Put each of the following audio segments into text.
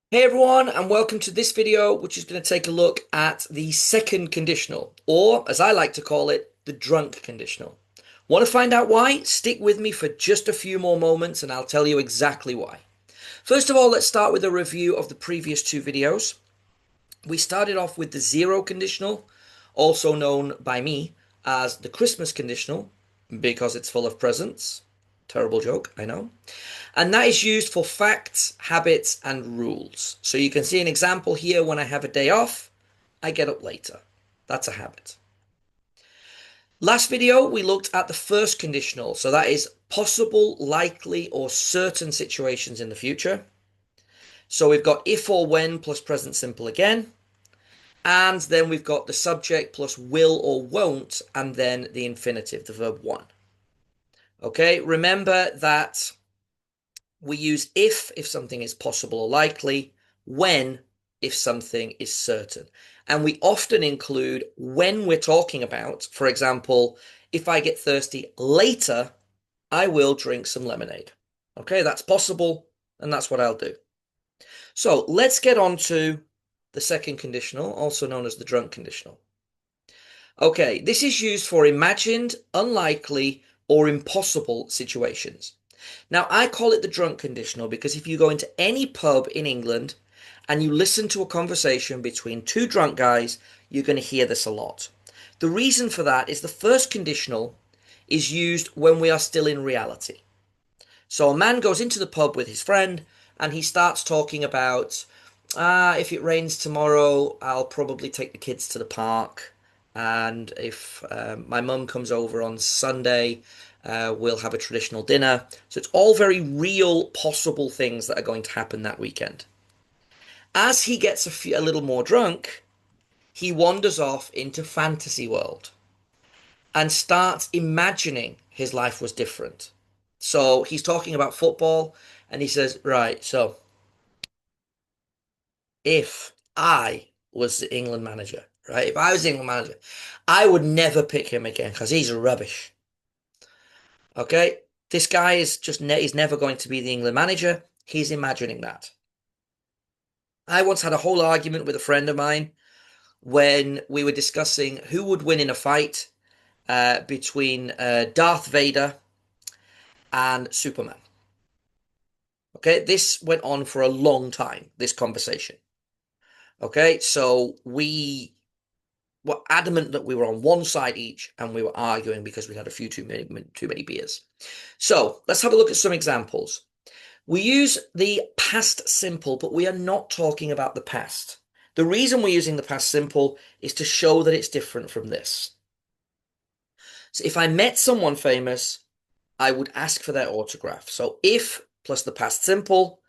Hey everyone, and welcome to this video, which is going to take a look at the second conditional, or as I like to call it, the drunk conditional. Want to find out why? Stick with me for just a few more moments and I'll tell you exactly why. First of all, let's start with a review of the previous two videos. We started off with the zero conditional, also known by me as the Christmas conditional, because it's full of presents. Terrible joke, I know. And that is used for facts, habits, and rules. So you can see an example here. When I have a day off, I get up later. That's a habit. Last video, we looked at the first conditional. So that is possible, likely, or certain situations in the future. So we've got if or when plus present simple again. And then we've got the subject plus will or won't, and then the infinitive, the verb one. Okay, remember that we use if something is possible or likely, when if something is certain. And we often include when we're talking about, for example, if I get thirsty later, I will drink some lemonade. Okay, that's possible, and that's what I'll do. So let's get on to the second conditional, also known as the drunk conditional. Okay, this is used for imagined, unlikely, or impossible situations. Now, I call it the drunk conditional because if you go into any pub in England and you listen to a conversation between two drunk guys, you're going to hear this a lot. The reason for that is the first conditional is used when we are still in reality. So a man goes into the pub with his friend and he starts talking about, if it rains tomorrow, I'll probably take the kids to the park. And if my mum comes over on Sunday, we'll have a traditional dinner. So it's all very real, possible things that are going to happen that weekend. As he gets a little more drunk, he wanders off into fantasy world and starts imagining his life was different. So he's talking about football and he says, right, so if I was the England manager, right, if I was the England manager, I would never pick him again because he's rubbish. Okay, this guy is just he's never going to be the England manager. He's imagining that. I once had a whole argument with a friend of mine when we were discussing who would win in a fight between Darth Vader and Superman. Okay, this went on for a long time, this conversation. Okay, so we were adamant that we were on one side each and we were arguing because we had a few too many beers. So let's have a look at some examples. We use the past simple, but we are not talking about the past. The reason we're using the past simple is to show that it's different from this. So if I met someone famous, I would ask for their autograph. So if plus the past simple,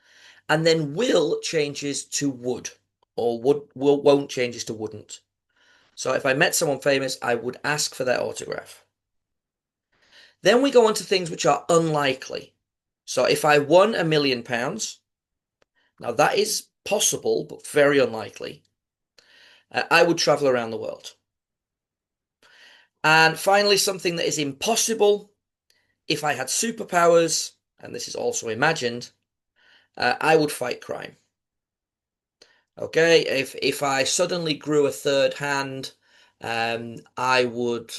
and then will changes to would, or won't changes to wouldn't. So if I met someone famous, I would ask for their autograph. Then we go on to things which are unlikely. So if I won £1 million, now that is possible, but very unlikely, I would travel around the world. And finally, something that is impossible, if I had superpowers, and this is also imagined, I would fight crime. Okay, if I suddenly grew a third hand, I would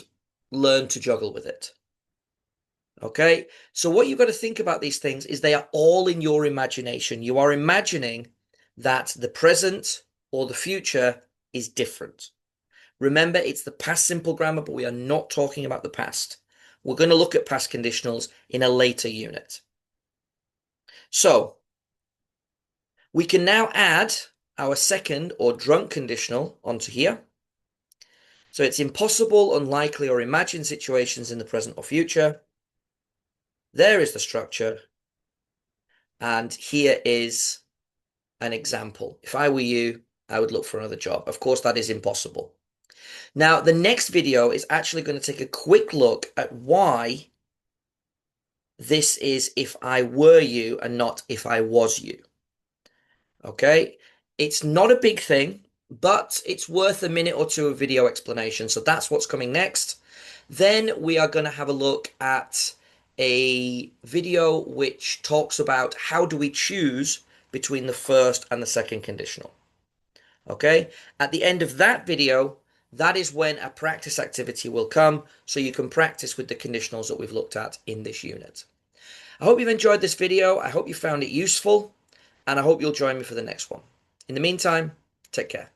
learn to juggle with it. Okay, so what you've got to think about these things is they are all in your imagination. You are imagining that the present or the future is different. Remember, it's the past simple grammar, but we are not talking about the past. We're going to look at past conditionals in a later unit. So we can now add our second or drunk conditional onto here. So it's impossible, unlikely, or imagined situations in the present or future. There is the structure. And here is an example. If I were you, I would look for another job. Of course, that is impossible. Now, the next video is actually going to take a quick look at why this is if I were you and not if I was you. Okay? It's not a big thing, but it's worth a minute or two of video explanation. So that's what's coming next. Then we are going to have a look at a video which talks about how do we choose between the first and the second conditional. Okay, at the end of that video, that is when a practice activity will come, so you can practice with the conditionals that we've looked at in this unit. I hope you've enjoyed this video. I hope you found it useful, and I hope you'll join me for the next one. In the meantime, take care.